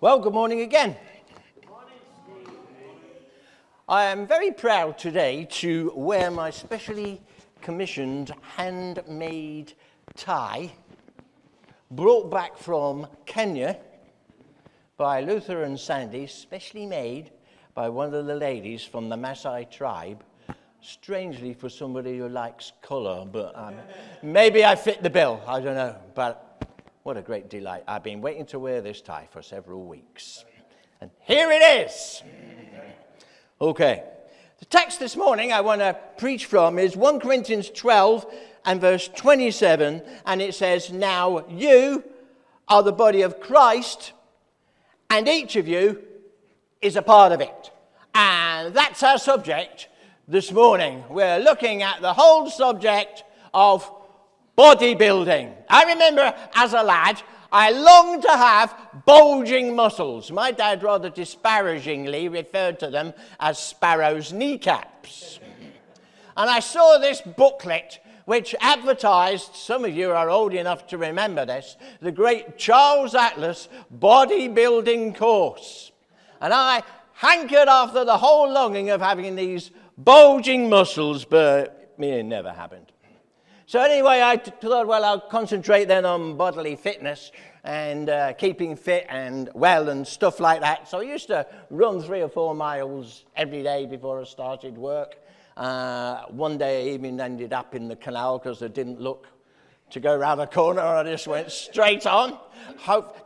Well, good morning again. I am very proud today to wear my specially commissioned handmade tie brought back from Kenya by Luther and Sandy, specially made by one of the ladies from the Maasai tribe. Strangely for somebody who likes colour, but maybe I fit the bill, I don't know. But what a great delight. I've been waiting to wear this tie for several weeks. And here it is. Okay. The text this morning I want to preach from is 1 Corinthians 12 and verse 27. And it says, "Now you are the body of Christ, and each of you is a part of it." And that's our subject this morning. We're looking at the whole subject of bodybuilding. I remember as a lad, I longed to have bulging muscles. My dad rather disparagingly referred to them as sparrows' kneecaps. And I saw this booklet which advertised, some of you are old enough to remember this, the great Charles Atlas bodybuilding course. And I hankered after the whole longing of having these bulging muscles, but it never happened. So anyway, I thought, well, I'll concentrate then on bodily fitness and keeping fit and well and stuff like that. So I used to run 3 or 4 miles every day before I started work. One day I even ended up in the canal because I didn't look to go around the corner. I just went straight on.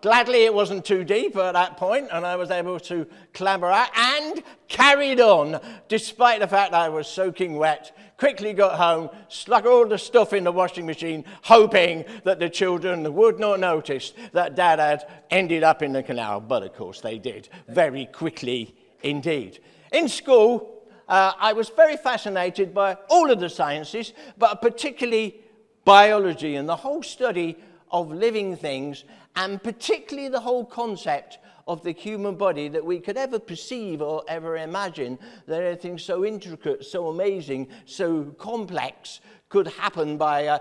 Gladly it wasn't too deep at that point, and I was able to clamber out and carried on despite the fact I was soaking wet. Quickly got home, stuck all the stuff in the washing machine, hoping that the children would not notice that Dad had ended up in the canal. But of course they did, very quickly indeed. In school, I was very fascinated by all of the sciences, but particularly biology and the whole study of living things, and particularly the whole concept of the human body that we could ever perceive or ever imagine that anything so intricate, so amazing, so complex could happen by a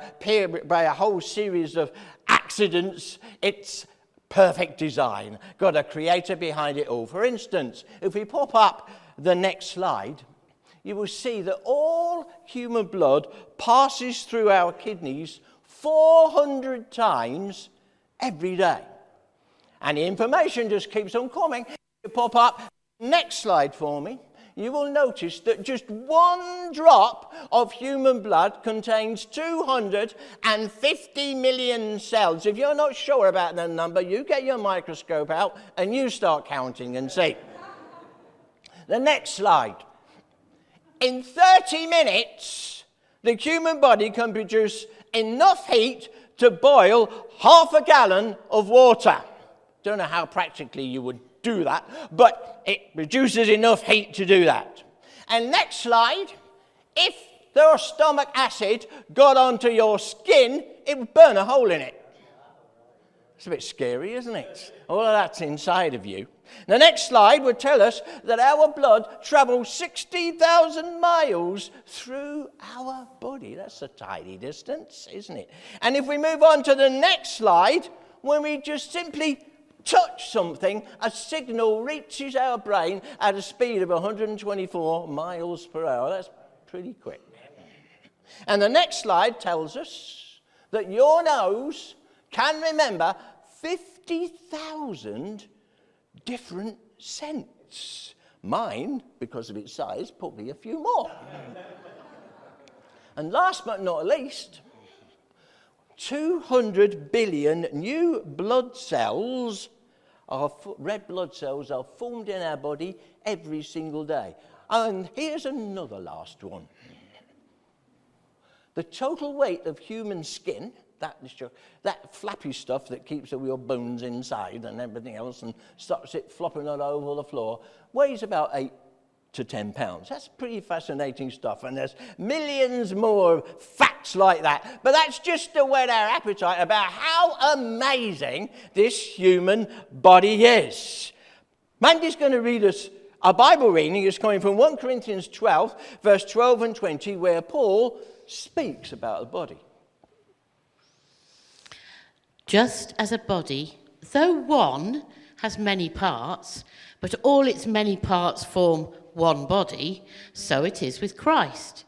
whole series of accidents. It's perfect design, got a creator behind it all. For instance, if we pop up the next slide, you will see that all human blood passes through our kidneys 400 times every day. And the information just keeps on coming. You pop up, next slide for me. You will notice that just one drop of human blood contains 250 million cells. If you're not sure about that number, you get your microscope out and you start counting and see. The next slide. In 30 minutes, the human body can produce enough heat to boil half a gallon of water. Don't know how practically you would do that, but it produces enough heat to do that. And next slide, if the stomach acid got onto your skin, it would burn a hole in it. It's a bit scary, isn't it? All of that's inside of you. The next slide would tell us that our blood travels 60,000 miles through our body. That's a tidy distance, isn't it? And if we move on to the next slide, when we just simply touch something, a signal reaches our brain at a speed of 124 miles per hour. That's pretty quick. And the next slide tells us that your nose can remember 50,000 different scents. Mine, because of its size, probably a few more. And last but not least, 200 billion new blood cells, red blood cells, are formed in our body every single day. And here's another last one. The total weight of human skin, that flappy stuff that keeps all your bones inside and everything else and stops it flopping all over the floor, weighs about 8 to 10 pounds. That's pretty fascinating stuff, and there's millions more facts like that. But that's just to whet our appetite about how amazing this human body is. Mandy's going to read us a Bible reading. It's coming from 1 Corinthians 12, verse 12 and 20, where Paul speaks about the body. Just as a body, though one, has many parts, but all its many parts form one body, so it is with Christ.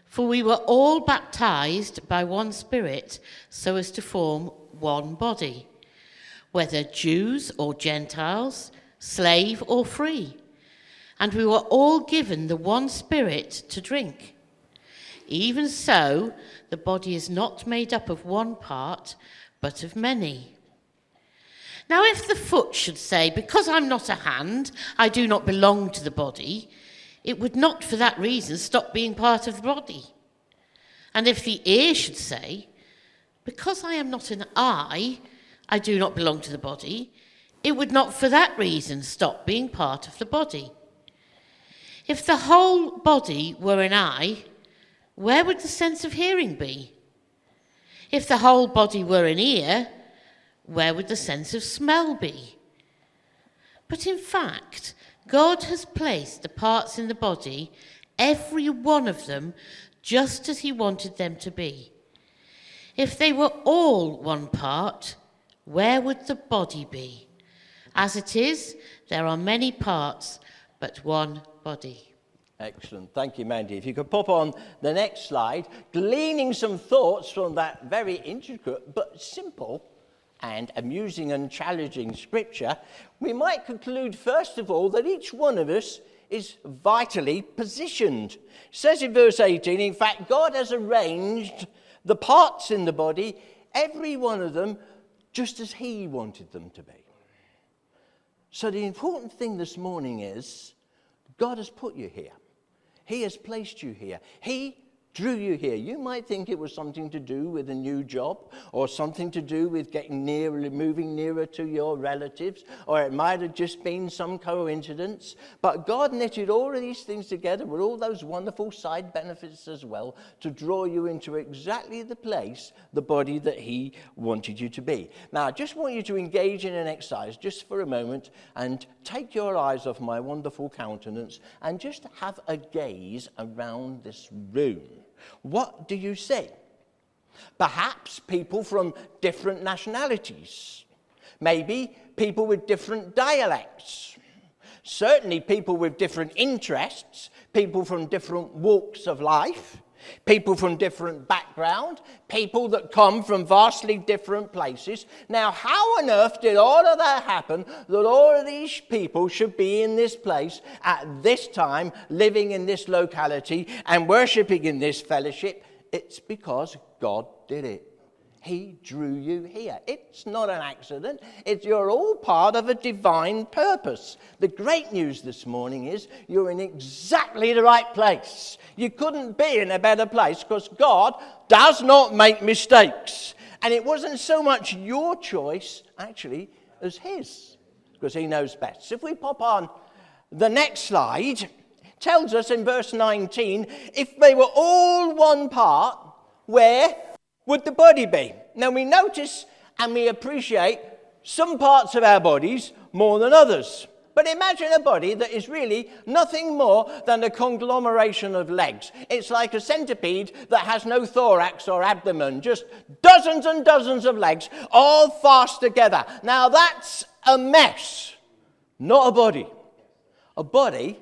For we were all baptized by one Spirit so as to form one body, whether Jews or Gentiles, slave or free, and we were all given the one Spirit to drink. Even so, the body is not made up of one part, but of many. Now, if the foot should say, because I'm not a hand, I do not belong to the body, it would not for that reason stop being part of the body. And if the ear should say, because I am not an eye, I do not belong to the body, it would not for that reason stop being part of the body. If the whole body were an eye, where would the sense of hearing be? If the whole body were an ear, where would the sense of smell be? But in fact, God has placed the parts in the body, every one of them, just as he wanted them to be. If they were all one part, where would the body be? As it is, there are many parts, but one body. Excellent. Thank you, Mandy. If you could pop on the next slide, gleaning some thoughts from that very intricate but simple and amusing and challenging scripture, we might conclude, first of all, that each one of us is vitally positioned. It says in verse 18, in fact, God has arranged the parts in the body, every one of them, just as he wanted them to be. So the important thing this morning is, God has put you here. He has placed you here. He drew you here. You might think it was something to do with a new job, or something to do with getting nearer, moving nearer to your relatives, or it might have just been some coincidence. But God knitted all of these things together with all those wonderful side benefits as well to draw you into exactly the place, the body that he wanted you to be. Now, I just want you to engage in an exercise just for a moment and take your eyes off my wonderful countenance and just have a gaze around this room. What do you see? Perhaps people from different nationalities. Maybe people with different dialects. Certainly people with different interests. People from different walks of life. People from different background. People that come from vastly different places. Now, how on earth did all of that happen, that all of these people should be in this place at this time, living in this locality and worshipping in this fellowship? It's because God did it. He drew you here. It's not an accident. You're all part of a divine purpose. The great news this morning is you're in exactly the right place. You couldn't be in a better place because God does not make mistakes. And it wasn't so much your choice, actually, as his, because he knows best. So if we pop on the next slide, it tells us in verse 19, if they were all one part, where would the body be? Now we notice and we appreciate some parts of our bodies more than others. But imagine a body that is really nothing more than a conglomeration of legs. It's like a centipede that has no thorax or abdomen, just dozens and dozens of legs, all fast together. Now that's a mess, not a body. A body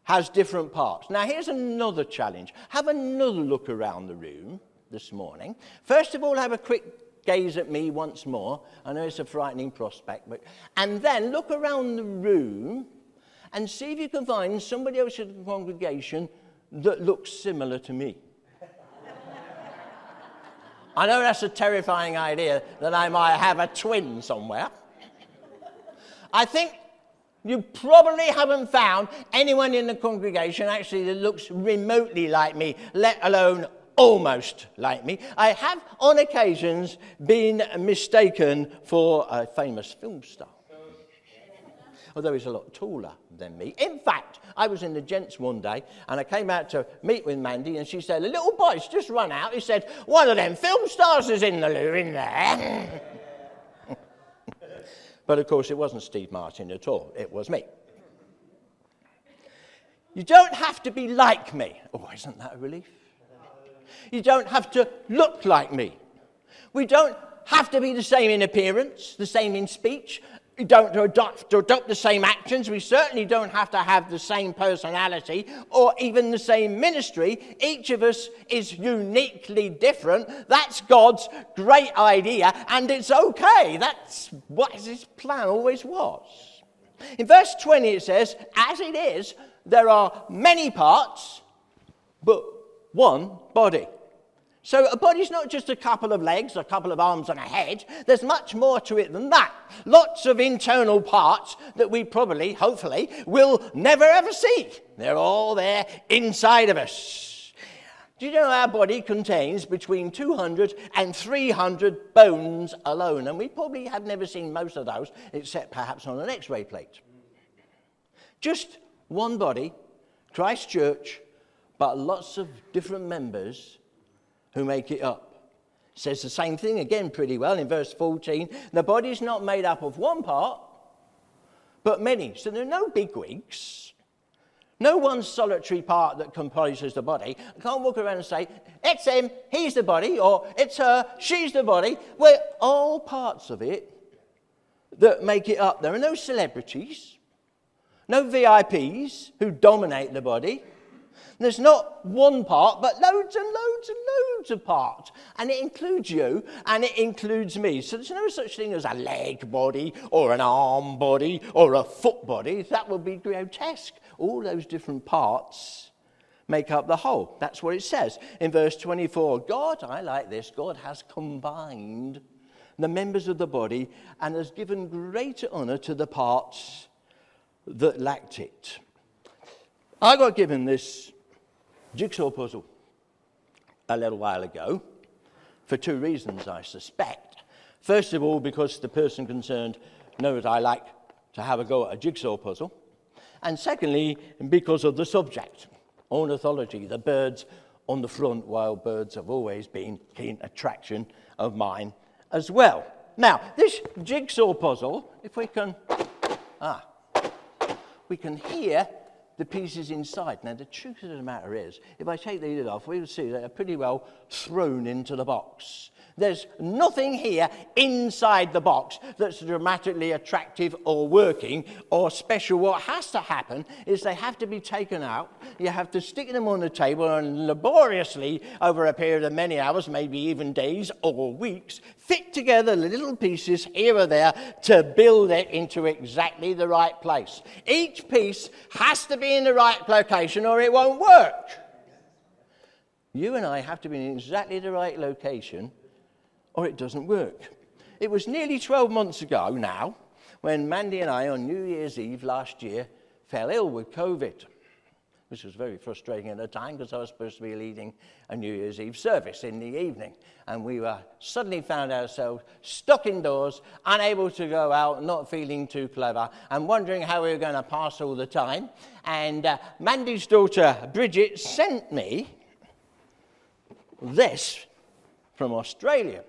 has different parts. Now here's another challenge. Have another look around the room this morning. First of all, have a quick gaze at me once more. I know it's a frightening prospect, and then look around the room and see if you can find somebody else in the congregation that looks similar to me. I know that's a terrifying idea, that I might have a twin somewhere. I think you probably haven't found anyone in the congregation actually that looks remotely like me, let alone almost like me. I have on occasions been mistaken for a famous film star, although he's a lot taller than me. In fact, I was in the gents one day and I came out to meet with Mandy and she said, a little boy's just run out. He said, one of them film stars is in the loo in there. But of course it wasn't Steve Martin at all, it was me. You don't have to be like me. Oh, isn't that a relief? You don't have to look like me. We don't have to be the same in appearance, the same in speech. We don't adopt the same actions. We certainly don't have to have the same personality or even the same ministry. Each of us is uniquely different. That's God's great idea, and it's okay. That's what his plan always was. In verse 20 it says, as it is, there are many parts, but one body. So a body's not just a couple of legs, a couple of arms and a head. There's much more to it than that. Lots of internal parts that we probably, hopefully, will never ever see. They're all there inside of us. Do you know our body contains between 200 and 300 bones alone? And we probably have never seen most of those, except perhaps on an X-ray plate. Just one body, Christ Church, but lots of different members who make it up. Says the same thing again pretty well in verse 14. The body's not made up of one part, but many. So there are no bigwigs. No one solitary part that composes the body. I can't walk around and say, it's him, he's the body, or it's her, she's the body. We're all parts of it that make it up. There are no celebrities, no VIPs who dominate the body. There's not one part, but loads and loads and loads of parts. And it includes you, and it includes me. So there's no such thing as a leg body, or an arm body, or a foot body. That would be grotesque. All those different parts make up the whole. That's what it says in verse 24. God, I like this, God has combined the members of the body and has given greater honor to the parts that lacked it. I got given this jigsaw puzzle a little while ago for two reasons, I suspect. First of all, because the person concerned knows I like to have a go at a jigsaw puzzle. And secondly, because of the subject, ornithology, the birds on the front. Wild birds have always been a keen attraction of mine as well. Now, this jigsaw puzzle, if we can hear the pieces inside. Now, the truth of the matter is, if I take the lid off, we'll see they're pretty well thrown into the box. There's nothing here inside the box that's dramatically attractive or working or special. What has to happen is they have to be taken out. You have to stick them on the table and laboriously, over a period of many hours, maybe even days or weeks, fit together the little pieces here or there to build it into exactly the right place. Each piece has to be in the right location or it won't work. You and I have to be in exactly the right location or it doesn't work. It was nearly 12 months ago now when Mandy and I, on New Year's Eve last year, fell ill with COVID. This was very frustrating at the time because I was supposed to be leading a New Year's Eve service in the evening. And we were suddenly found ourselves stuck indoors, unable to go out, not feeling too clever, and wondering how we were going to pass all the time. And Mandy's daughter, Bridget, sent me this from Australia.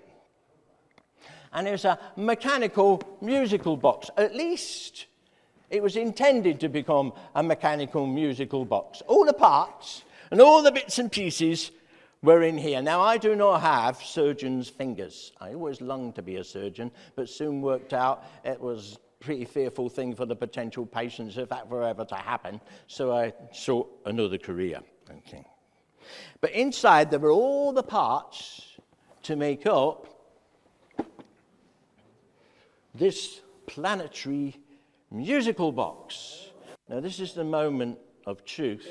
And it's a mechanical musical box. At least it was intended to become a mechanical musical box. All the parts and all the bits and pieces were in here. Now, I do not have surgeon's fingers. I always longed to be a surgeon, but soon worked out it was a pretty fearful thing for the potential patients if that were ever to happen. So I sought another career. Okay. But inside there were all the parts to make up this planetary musical box. Now, this is the moment of truth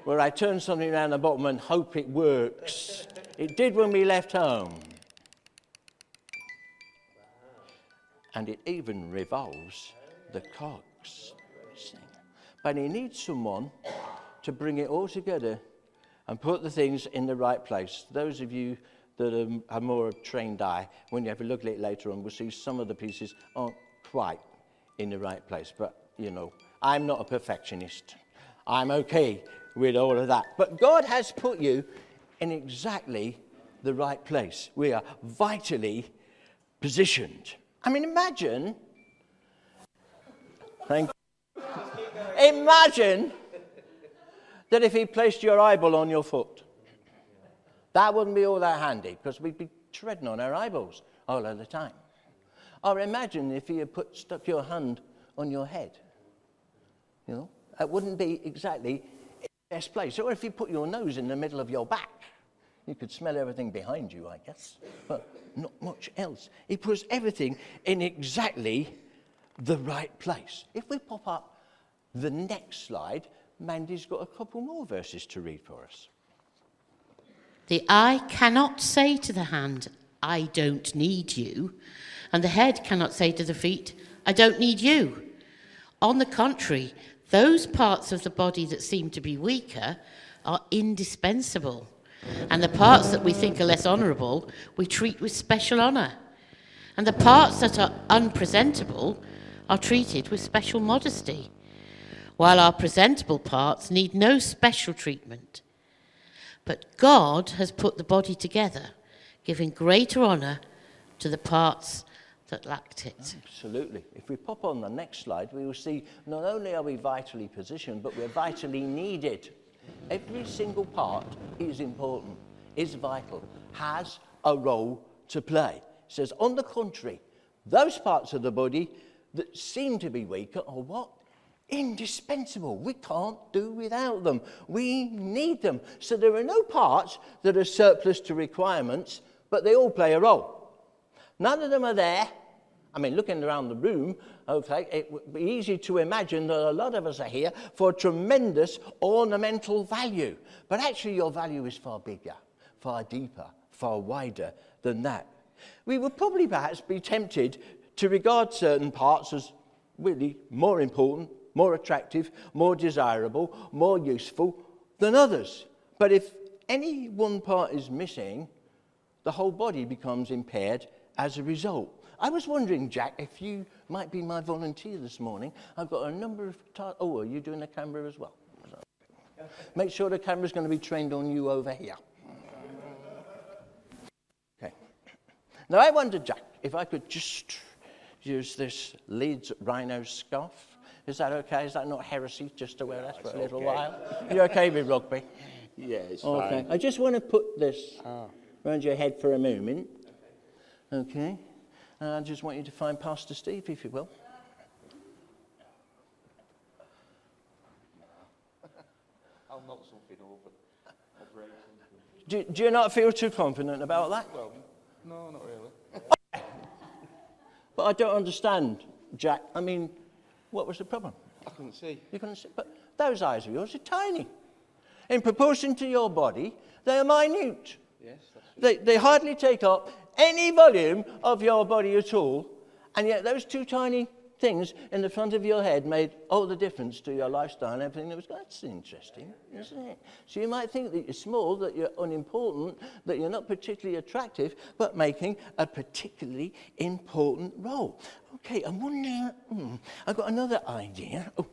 where I turn something around the bottom and hope it works. It did when we left home. And it even revolves the cogs. But he needs someone to bring it all together and put the things in the right place. Those of you that are more trained eye, when you have a look at it later on, will see some of the pieces aren't quite in the right place. But, you know, I'm not a perfectionist. I'm okay with all of that. But God has put you in exactly the right place. We are vitally positioned. I mean, imagine that if he placed your eyeball on your foot. That wouldn't be all that handy because we'd be treading on our eyeballs all of the time. Or imagine if you stuck your hand on your head. You know, that wouldn't be exactly the best place. Or if you put your nose in the middle of your back, you could smell everything behind you, I guess, but not much else. He puts everything in exactly the right place. If we pop up the next slide, Mandy's got a couple more verses to read for us. The eye cannot say to the hand, I don't need you, and the head cannot say to the feet, I don't need you. On the contrary, those parts of the body that seem to be weaker are indispensable, and the parts that we think are less honourable we treat with special honour, and the parts that are unpresentable are treated with special modesty, while our presentable parts need no special treatment. But God has put the body together, giving greater honour to the parts that lacked it. Absolutely. If we pop on the next slide, we will see not only are we vitally positioned, but we're vitally needed. Every single part is important, is vital, has a role to play. It says, on the contrary, those parts of the body that seem to be weaker are what? Indispensable. We can't do without them. We need them. So there are no parts that are surplus to requirements, but they all play a role. None of them are there. I mean, looking around the room, okay, it would be easy to imagine that a lot of us are here for tremendous ornamental value. But actually your value is far bigger, far deeper, far wider than that. We would probably perhaps be tempted to regard certain parts as really more important, more attractive, more desirable, more useful than others. But if any one part is missing, the whole body becomes impaired as a result. I was wondering, Jack, if you might be my volunteer this morning. I've got a number of oh, are you doing the camera as well? Make sure the camera's going to be trained on you over here. Okay. Now, I wondered, Jack, if I could just use this Leeds rhino scarf. Is that okay? Is that not heresy just to wear that for a little while? You okay with rugby? Yeah, it's okay. fine. I just want to put this around your head for a moment. Okay. And I just want you to find Pastor Steve, if you will. I'll knock something over. Do you not feel too confident about that? Well, no, not really. But I don't understand, Jack. I mean, what was the problem? I couldn't see. You couldn't see? But those eyes of yours are tiny. In proportion to your body, they are minute. Yes, that's true. They hardly take up any volume of your body at all, and yet those two tiny things in the front of your head made all the difference to your lifestyle and everything that was going. That's interesting, isn't it? So you might think that you're small, that you're unimportant, that you're not particularly attractive, but making a particularly important role. Okay, I'm wondering, I've got another idea. Oh,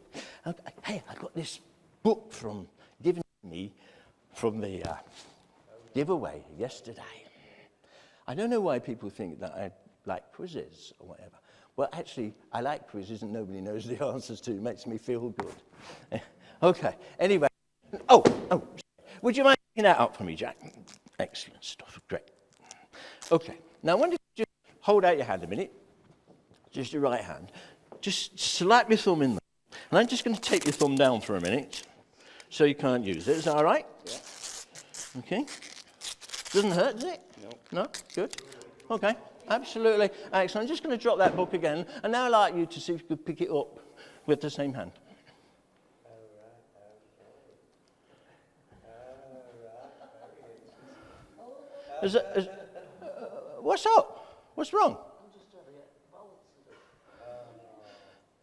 hey, I got this book given to me from the giveaway yesterday. I don't know why people think that I like quizzes or whatever. Well, actually, I like quizzes and nobody knows the answers to. It makes me feel good. Okay, anyway. Oh, would you mind picking that up for me, Jack? Excellent stuff, great. Okay, now I wonder if you just hold out your hand a minute. Just your right hand. Just slap your thumb in there. And I'm just going to take your thumb down for a minute so you can't use it. Is that all right? Yeah. Okay. Doesn't hurt, does it? No? Good. Okay. Absolutely. Excellent. I'm just going to drop that book again. And now I'd like you to see if you could pick it up with the same hand. What's up? What's wrong?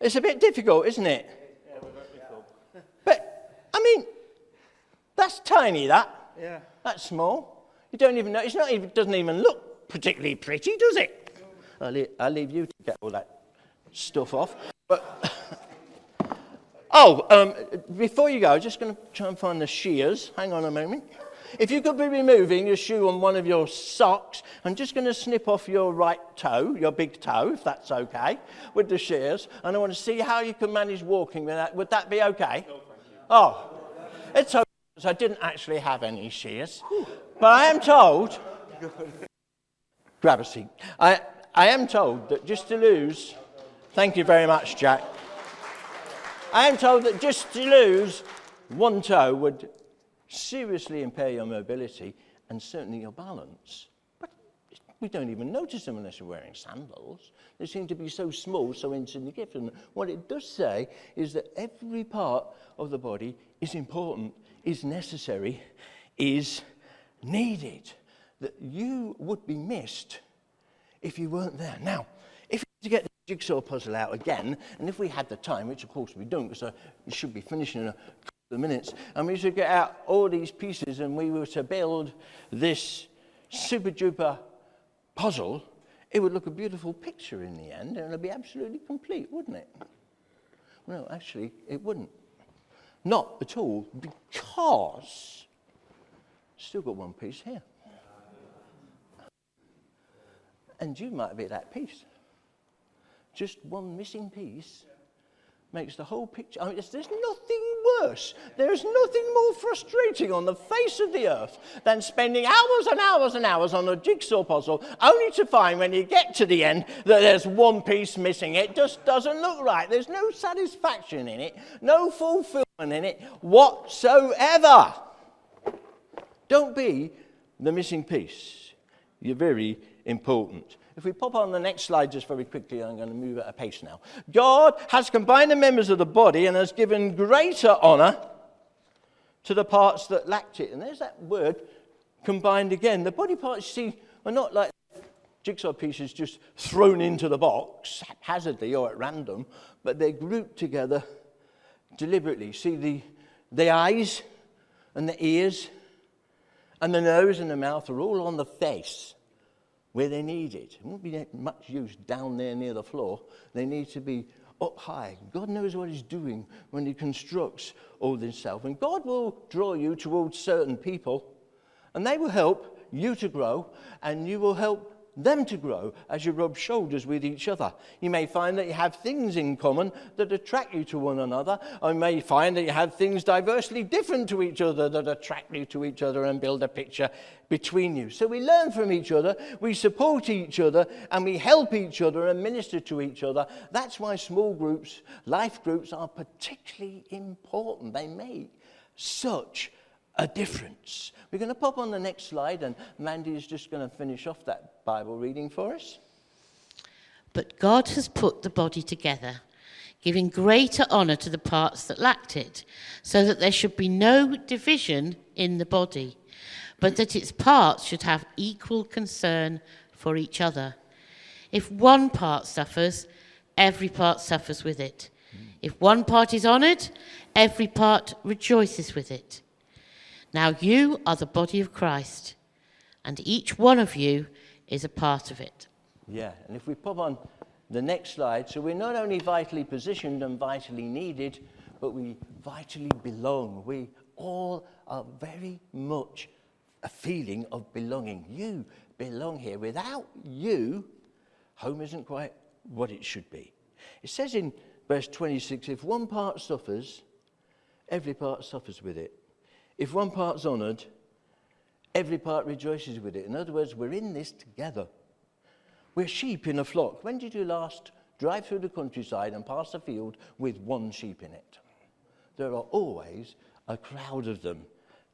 It's a bit difficult, isn't it? But, I mean, that's tiny, that. Yeah. That's small. You don't even know. It doesn't even look particularly pretty, does it? I'll leave you to get all that stuff off. But before you go, I'm just going to try and find the shears. Hang on a moment. If you could be removing your shoe on one of your socks, I'm just going to snip off your right toe, your big toe, if that's okay, with the shears. And I want to see how you can manage walking with that. Would that be okay? No, thank you. Oh, it's okay, because I didn't actually have any shears. But I am told... Grab a seat. I I am told that just to lose, thank you very much, Jack. I am told that just to lose one toe would seriously impair your mobility and certainly your balance. But we don't even notice them unless we're wearing sandals. They seem to be so small, so insignificant. What it does say is that every part of the body is important, is necessary, is needed. That you would be missed if you weren't there. Now, if you get the jigsaw puzzle out again, and if we had the time, which of course we don't, because we should be finishing in a couple of minutes, and we should get out all these pieces and we were to build this super duper puzzle, it would look a beautiful picture in the end, and it would be absolutely complete, wouldn't it? No, actually, it wouldn't. Not at all, because still got one piece here. And you might be that piece. Just one missing piece makes the whole picture. I mean, there's nothing worse. There's nothing more frustrating on the face of the earth than spending hours and hours and hours on a jigsaw puzzle only to find when you get to the end that there's one piece missing. It just doesn't look right. There's no satisfaction in it, no fulfillment in it whatsoever. Don't be the missing piece. You're very important. If we pop on the next slide just very quickly, I'm going to move at a pace now. God has combined the members of the body and has given greater honor to the parts that lacked it. And there's that word, combined again. The body parts, see, are not like jigsaw pieces just thrown into the box, haphazardly or at random, but they're grouped together deliberately. See, the eyes and the ears and the nose and the mouth are all on the face, where they need it. It won't be much use down there near the floor. They need to be up high. God knows what he's doing when he constructs all this stuff. And God will draw you towards certain people, and they will help you to grow, and you will help them to grow as you rub shoulders with each other. You may find that you have things in common that attract you to one another, or you may find that you have things diversely different to each other that attract you to each other and build a picture between you. So we learn from each other, we support each other, and we help each other and minister to each other. That's why small groups, life groups, are particularly important. They make such a difference. We're going to pop on the next slide, and Mandy is just going to finish off that Bible reading for us. But God has put the body together, giving greater honor to the parts that lacked it, so that there should be no division in the body, but that its parts should have equal concern for each other. If one part suffers, every part suffers with it. If one part is honored, every part rejoices with it. Now you are the body of Christ, and each one of you is a part of it. Yeah, and if we pop on the next slide, so we're not only vitally positioned and vitally needed, but we vitally belong. We all are very much a feeling of belonging. You belong here. Without you, home isn't quite what it should be. It says in verse 26, if one part suffers, every part suffers with it. If one part's honoured, every part rejoices with it. In other words, we're in this together. We're sheep in a flock. When did you last drive through the countryside and pass a field with one sheep in it? There are always a crowd of them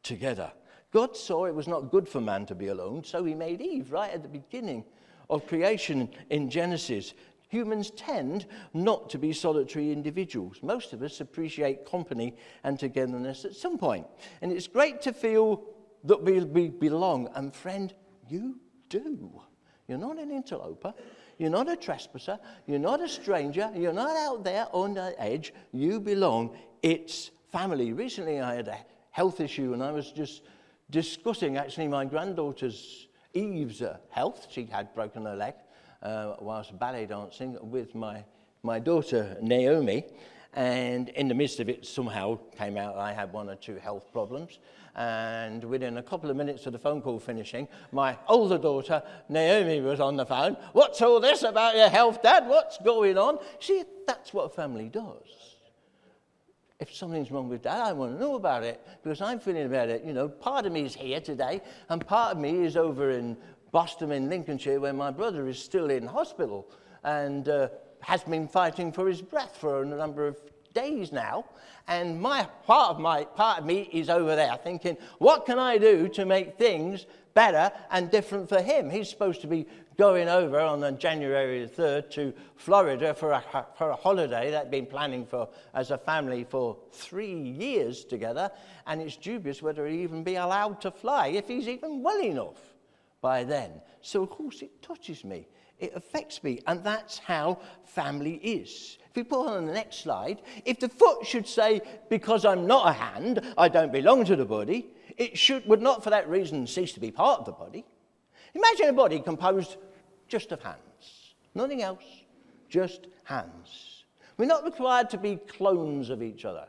together. God saw it was not good for man to be alone, so he made Eve right at the beginning of creation in Genesis. Humans tend not to be solitary individuals. Most of us appreciate company and togetherness at some point. And it's great to feel that we belong. And friend, you do. You're not an interloper. You're not a trespasser. You're not a stranger. You're not out there on the edge. You belong. It's family. Recently I had a health issue, and I was just discussing actually my granddaughter's Eve's health. She had broken her leg whilst ballet dancing with my daughter Naomi, and in the midst of it somehow came out I had one or two health problems, and within a couple of minutes of the phone call finishing, my older daughter Naomi was on the phone. What's all this about your health, Dad? What's going on? See, that's what a family does. If something's wrong with Dad, I want to know about it, because I'm feeling about it. You know, part of me is here today, and part of me is over in Boston in Lincolnshire, where my brother is still in hospital and has been fighting for his breath for a number of days now. And part of me is over there thinking, what can I do to make things better and different for him? He's supposed to be going over on January the 3rd to Florida for a holiday that they've been planning for as a family for 3 years together, and it's dubious whether he'll even be allowed to fly, if he's even well enough by then. So of course it touches me, it affects me, and that's how family is. If we put on the next slide, if the foot should say, because I'm not a hand, I don't belong to the body, it would not for that reason cease to be part of the body. Imagine a body composed just of hands, nothing else, just hands. We're not required to be clones of each other.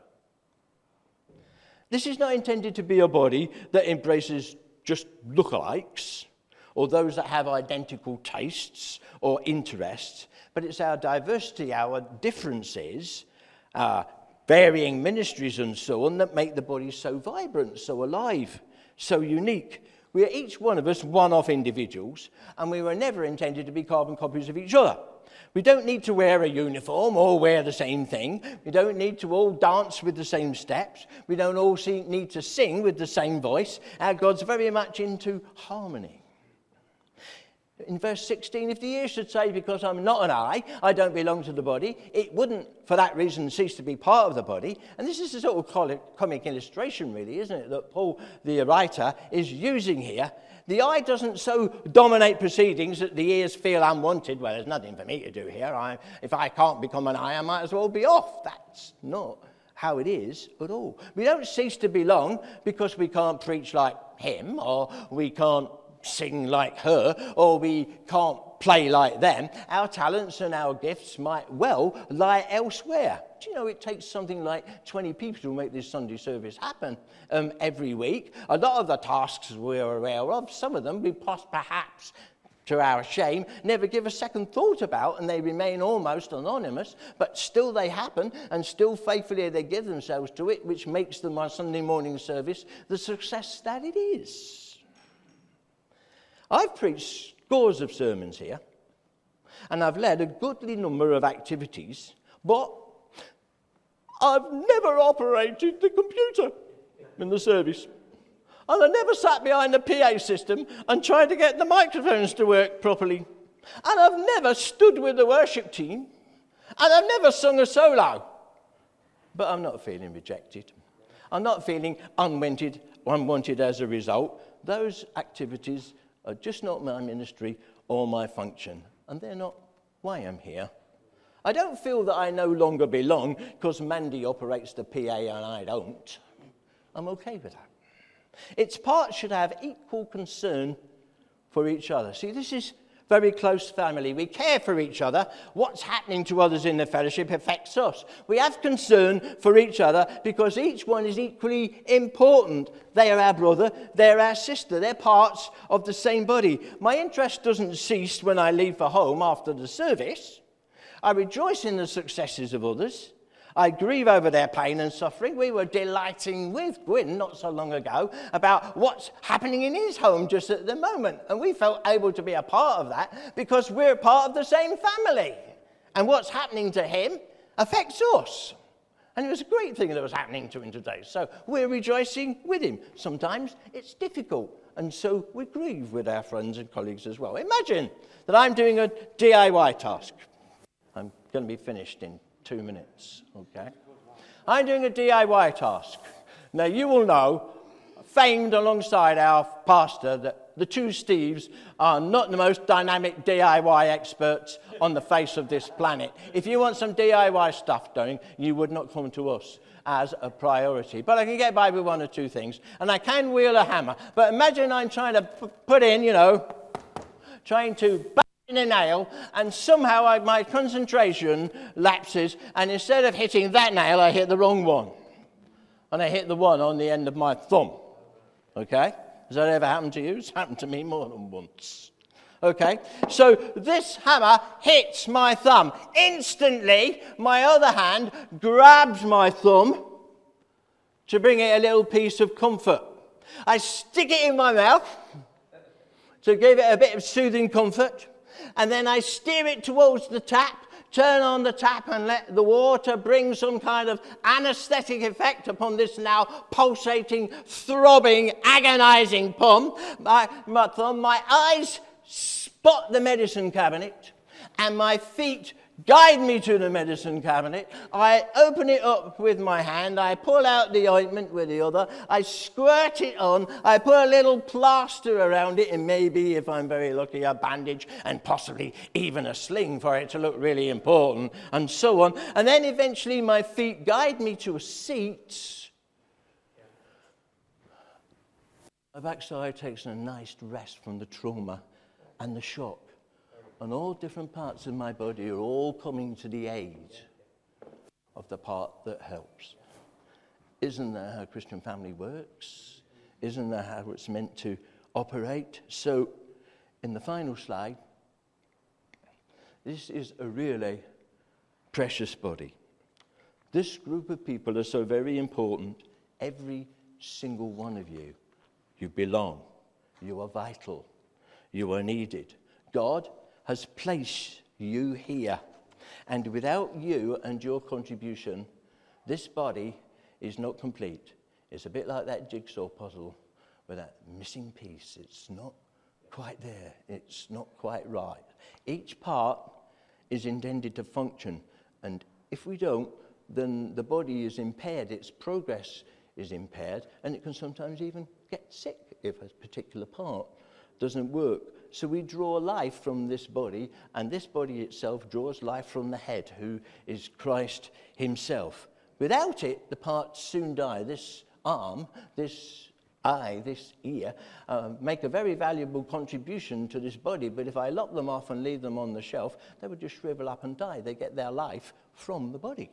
This is not intended to be a body that embraces just lookalikes or those that have identical tastes or interests, but it's our diversity, our differences, varying ministries and so on that make the body so vibrant, so alive, so unique. We are each one of us one-off individuals, and we were never intended to be carbon copies of each other. We don't need to wear a uniform or wear the same thing. We don't need to all dance with the same steps. We don't all need to sing with the same voice. Our God's very much into harmony. In verse 16, if the ear should say, because I'm not an eye, I don't belong to the body, it wouldn't, for that reason, cease to be part of the body. And this is a sort of comic illustration, really, isn't it, that Paul, the writer, is using here. The eye doesn't so dominate proceedings that the ears feel unwanted. Well, there's nothing for me to do here. If I can't become an eye, I might as well be off. That's not how it is at all. We don't cease to belong because we can't preach like him, or we can't sing like her, or we can't play like them. Our talents and our gifts might well lie elsewhere. Do you know it takes something like 20 people to make this Sunday service happen every week? A lot of the tasks we're aware of, some of them we perhaps, to our shame, never give a second thought about, and they remain almost anonymous, but still they happen, and still faithfully they give themselves to it, which makes them our Sunday morning service the success that it is. I've preached scores of sermons here, and I've led a goodly number of activities, but I've never operated the computer in the service. And I never sat behind the PA system and tried to get the microphones to work properly. And I've never stood with the worship team, and I've never sung a solo. But I'm not feeling rejected. I'm not feeling unwanted as a result. Those activities are just not my ministry or my function, and they're not why I'm here. I don't feel that I no longer belong because Mandy operates the PA and I don't. I'm okay with that. Its parts should have equal concern for each other. See, this is very close family. We care for each other. What's happening to others in the fellowship affects us. We have concern for each other because each one is equally important. They are our brother, they're our sister, they're parts of the same body. My interest doesn't cease when I leave for home after the service. I rejoice in the successes of others. I grieve over their pain and suffering. We were delighting with Gwyn not so long ago about what's happening in his home just at the moment. And we felt able to be a part of that because we're part of the same family. And what's happening to him affects us. And it was a great thing that was happening to him today. So we're rejoicing with him. Sometimes it's difficult. And so we grieve with our friends and colleagues as well. Imagine that I'm doing a DIY task. I'm going to be finished in 2 minutes, okay? I'm doing a DIY task. Now, you will know, famed alongside our pastor, that the two Steves are not the most dynamic DIY experts on the face of this planet. If you want some DIY stuff doing, you would not come to us as a priority. But I can get by with one or two things, and I can wield a hammer. But imagine I'm trying to put in, trying to in a nail, and somehow my concentration lapses, and instead of hitting that nail, I hit the wrong one. And I hit the one on the end of my thumb. Okay? Has that ever happened to you? It's happened to me more than once. Okay? So this hammer hits my thumb. Instantly, my other hand grabs my thumb to bring it a little piece of comfort. I stick it in my mouth So give it a bit of soothing comfort. And then I steer it towards the tap, turn on the tap and let the water bring some kind of anesthetic effect upon this now pulsating, throbbing, agonizing thumb. My eyes spot the medicine cabinet and my feet guide me to the medicine cabinet. I open it up with my hand. I pull out the ointment with the other. I squirt it on. I put a little plaster around it and maybe, if I'm very lucky, a bandage and possibly even a sling for it to look really important and so on. And then eventually my feet guide me to a seat. My backside takes a nice rest from the trauma and the shock. And all different parts of my body are all coming to the aid of the part that helps. Isn't that how a Christian family works? Isn't that how it's meant to operate? So, in the final slide, this is a really precious body. This group of people are so very important. Every single one of you, you belong. You are vital. You are needed. God has placed you here. And without you and your contribution, this body is not complete. It's a bit like that jigsaw puzzle with that missing piece. It's not quite there. It's not quite right. Each part is intended to function. And if we don't, then the body is impaired. Its progress is impaired. And it can sometimes even get sick if a particular part doesn't work. So we draw life from this body, and this body itself draws life from the head, who is Christ himself. Without it, the parts soon die. This arm, this eye, this ear, make a very valuable contribution to this body, but if I lock them off and leave them on the shelf, they would just shrivel up and die. They get their life from the body.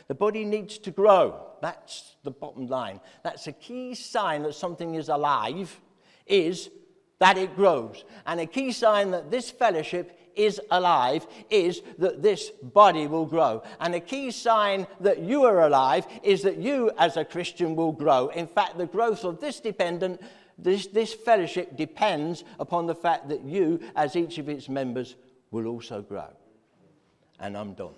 The body needs to grow. That's the bottom line. That's a key sign that something is alive, is that it grows. And a key sign that this fellowship is alive is that this body will grow. And a key sign that you are alive is that you as a Christian will grow. In fact, the growth of this fellowship depends upon the fact that you, as each of its members, will also grow. And I'm done.